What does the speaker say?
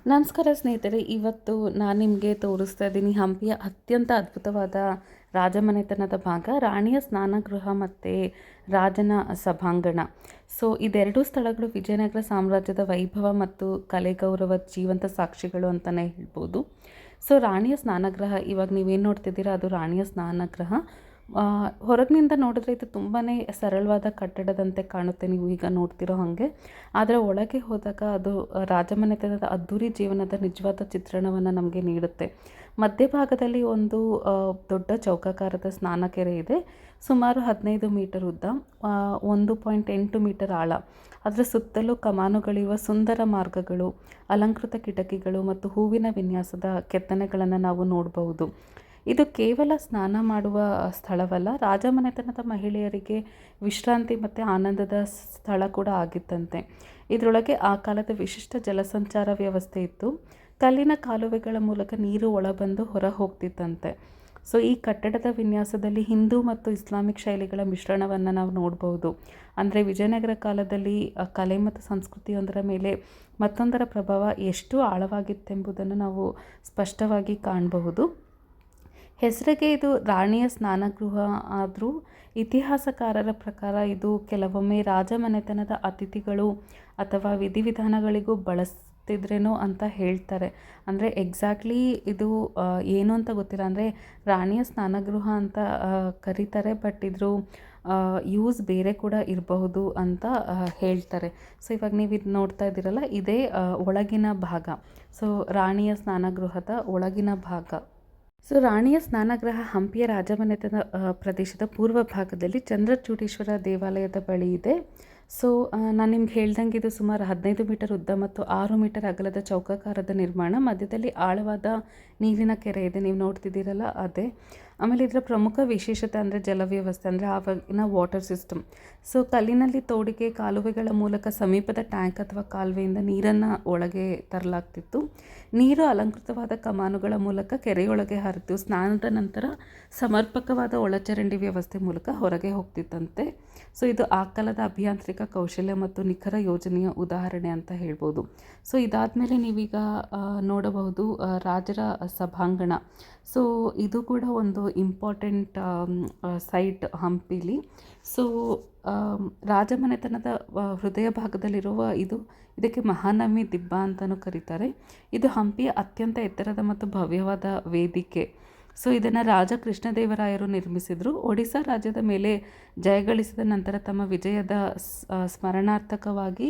ನಮಸ್ಕಾರ ಸ್ನೇಹಿತರೆ, ಇವತ್ತು ನಾನು ನಿಮಗೆ ತೋರಿಸ್ತಾ ಇದ್ದೀನಿ ಹಂಪಿಯ ಅತ್ಯಂತ ಅದ್ಭುತವಾದ ರಾಜಮನೆತನದ ಭಾಗ, ರಾಣಿಯ ಸ್ನಾನಗೃಹ ಮತ್ತು ರಾಜನ ಸಭಾಂಗಣ. ಸೊ ಇದೆರಡೂ ಸ್ಥಳಗಳು ವಿಜಯನಗರ ಸಾಮ್ರಾಜ್ಯದ ವೈಭವ ಮತ್ತು ಕಲೆಗೌರವ ಜೀವಂತ ಸಾಕ್ಷಿಗಳು ಅಂತಲೇ ಹೇಳ್ಬೋದು. ಸೊ ರಾಣಿಯ ಸ್ನಾನಗೃಹ, ಇವಾಗ ನೀವೇನು ನೋಡ್ತಿದ್ದೀರಾ ಅದು ರಾಣಿಯ ಸ್ನಾನಗೃಹ. ಹೊರಗಿನಿಂದ ನೋಡಿದ್ರೆ ಇದು ತುಂಬಾ ಸರಳವಾದ ಕಟ್ಟಡದಂತೆ ಕಾಣುತ್ತೆ, ನೀವು ಈಗ ನೋಡ್ತಿರೋ ಹಾಗೆ. ಆದರೆ ಒಳಗೆ ಹೋದಾಗ ಅದು ರಾಜಮನೆತನದ ಅದ್ಧೂರಿ ಜೀವನದ ನಿಜವಾದ ಚಿತ್ರಣವನ್ನು ನಮಗೆ ನೀಡುತ್ತೆ. ಮಧ್ಯಭಾಗದಲ್ಲಿ ಒಂದು ದೊಡ್ಡ ಚೌಕಾಕಾರದ ಸ್ನಾನ ಕೆರೆ ಇದೆ, ಸುಮಾರು 15 ಮೀಟರ್ ಉದ್ದ, 1.8 ಮೀಟರ್ ಆಳ. ಅದರ ಸುತ್ತಲೂ ಕಮಾನುಗಳಿರುವ ಸುಂದರ ಮಾರ್ಗಗಳು, ಅಲಂಕೃತ ಕಿಟಕಿಗಳು ಮತ್ತು ಹೂವಿನ ವಿನ್ಯಾಸದ ಕೆತ್ತನೆಗಳನ್ನು ನಾವು ನೋಡಬಹುದು. ಇದು ಕೇವಲ ಸ್ನಾನ ಮಾಡುವ ಸ್ಥಳವಲ್ಲ, ರಾಜಮನೆತನದ ಮಹಿಳೆಯರಿಗೆ ವಿಶ್ರಾಂತಿ ಮತ್ತು ಆನಂದದ ಸ್ಥಳ ಕೂಡ ಆಗಿತ್ತಂತೆ. ಇದರೊಳಗೆ ಆ ಕಾಲದ ವಿಶಿಷ್ಟ ಜಲಸಂಚಾರ ವ್ಯವಸ್ಥೆ ಇತ್ತು. ಕಲ್ಲಿನ ಕಾಲುವೆಗಳ ಮೂಲಕ ನೀರು ಒಳಬಂದು ಹೊರ ಹೋಗ್ತಿತ್ತಂತೆ. ಸೊ ಈ ಕಟ್ಟಡದ ವಿನ್ಯಾಸದಲ್ಲಿ ಹಿಂದೂ ಮತ್ತು ಇಸ್ಲಾಮಿಕ್ ಶೈಲಿಗಳ ಮಿಶ್ರಣವನ್ನು ನಾವು ನೋಡ್ಬೋದು. ಅಂದರೆ ವಿಜಯನಗರ ಕಾಲದಲ್ಲಿ ಕಲೆ ಮತ್ತು ಸಂಸ್ಕೃತಿಯೊಂದರ ಮೇಲೆ ಮತ್ತೊಂದರ ಪ್ರಭಾವ ಎಷ್ಟು ಆಳವಾಗಿತ್ತೆಂಬುದನ್ನು ನಾವು ಸ್ಪಷ್ಟವಾಗಿ ಕಾಣಬಹುದು. ಹೆಸರಿಗೆ ಇದು ರಾಣಿಯ ಸ್ನಾನಗೃಹ ಆದರೂ ಇತಿಹಾಸಕಾರರ ಪ್ರಕಾರ ಇದು ಕೆಲವೊಮ್ಮೆ ರಾಜಮನೆತನದ ಅತಿಥಿಗಳು ಅಥವಾ ವಿಧಿವಿಧಾನಗಳಿಗೂ ಬಳಸ್ತಿದ್ರೇನೋ ಅಂತ ಹೇಳ್ತಾರೆ. ಅಂದರೆ ಎಕ್ಸಾಕ್ಟ್ಲಿ ಇದು ಏನು ಅಂತ ಗೊತ್ತಿಲ್ಲ. ಅಂದರೆ ರಾಣಿಯ ಸ್ನಾನಗೃಹ ಅಂತ ಕರೀತಾರೆ, ಬಟ್ ಇದ್ರ ಯೂಸ್ ಬೇರೆ ಕೂಡ ಇರಬಹುದು ಅಂತ ಹೇಳ್ತಾರೆ. ಸೊ ಇವಾಗ ನೀವು ಇದು ನೋಡ್ತಾ ಇದ್ದೀರಲ್ಲ, ಇದೇ ಒಳಗಿನ ಭಾಗ. ಸೊ ರಾಣಿಯ ಸ್ನಾನಗೃಹದ ಒಳಗಿನ ಭಾಗ. ಸೊ ರಾಣಿಯ ಸ್ನಾನಗೃಹ ಹಂಪಿಯ ರಾಜಮನೆತನ ಪ್ರದೇಶದ ಪೂರ್ವ ಭಾಗದಲ್ಲಿ ಚಂದ್ರಚೂಡೇಶ್ವರ ದೇವಾಲಯದ ಬಳಿ ಇದೆ. ಸೊ ನಾನು ನಿಮ್ಗೆ ಹೇಳ್ದಂಗೆ ಇದು ಸುಮಾರು 15 ಮೀಟರ್ ಉದ್ದ ಮತ್ತು 6 ಮೀಟರ್ ಅಗಲದ ಚೌಕಾಕಾರದ ನಿರ್ಮಾಣ. ಮಧ್ಯದಲ್ಲಿ ಆಳವಾದ ನೀರಿನ ಕೆರೆ ಇದೆ, ನೀವು ನೋಡ್ತಿದ್ದೀರಲ್ಲ ಅದೇ. ಆಮೇಲೆ ಇದರ ಪ್ರಮುಖ ವಿಶೇಷತೆ ಅಂದರೆ ಜಲವ್ಯವಸ್ಥೆ, ಅಂದರೆ ಆವಾಗಿನ ವಾಟರ್ ಸಿಸ್ಟಮ್. ಸೊ ಕಲ್ಲಿನಲ್ಲಿ ತೋಡಿಗೆ ಕಾಲುವೆಗಳ ಮೂಲಕ ಸಮೀಪದ ಟ್ಯಾಂಕ್ ಅಥವಾ ಕಾಲುವೆಯಿಂದ ನೀರನ್ನು ಒಳಗೆ ತರಲಾಗ್ತಿತ್ತು. ನೀರು ಅಲಂಕೃತವಾದ ಕಮಾನುಗಳ ಮೂಲಕ ಕೆರೆಯೊಳಗೆ ಹರಿದು ಸ್ನಾನದ ನಂತರ ಸಮರ್ಪಕವಾದ ಒಳಚರಂಡಿ ವ್ಯವಸ್ಥೆ ಮೂಲಕ ಹೊರಗೆ ಹೋಗ್ತಿತ್ತಂತೆ. ಸೊ ಇದು ಆ ಕಾಲದ ಅಭಿಯಾಂತ್ರಿಕ ಕೌಶಲ್ಯ ಮತ್ತು ನಿಖರ ಯೋಜನೆಯ ಉದಾಹರಣೆ ಅಂತ ಹೇಳ್ಬೋದು. ಸೊ ಇದಾದಮೇಲೆ ನೀವೀಗ ನೋಡಬಹುದು ರಾಜರ ಸಭಾಂಗಣ. ಸೊ ಇದು ಕೂಡ ಒಂದು ಇಂಪಾರ್ಟೆಂಟ್ ಸೈಟ್ ಹಂಪಿಲಿ. ಸೊ ರಾಜಮನೆತನದ ಹೃದಯ ಭಾಗದಲ್ಲಿರುವ ಇದಕ್ಕೆ ಮಹಾನವಮಿ ದಿಬ್ಬ ಅಂತಲೂ ಕರೀತಾರೆ. ಇದು ಹಂಪಿಯ ಅತ್ಯಂತ ಎತ್ತರದ ಮತ್ತು ಭವ್ಯವಾದ ವೇದಿಕೆ. ಸೊ ಇದನ್ನು ರಾಜ ಕೃಷ್ಣದೇವರಾಯರು ನಿರ್ಮಿಸಿದರು. ಒಡಿಸ್ಸಾ ರಾಜ್ಯದ ಮೇಲೆ ಜಯಗಳಿಸಿದ ನಂತರ ತಮ್ಮ ವಿಜಯದ ಸ್ಮರಣಾರ್ಥಕವಾಗಿ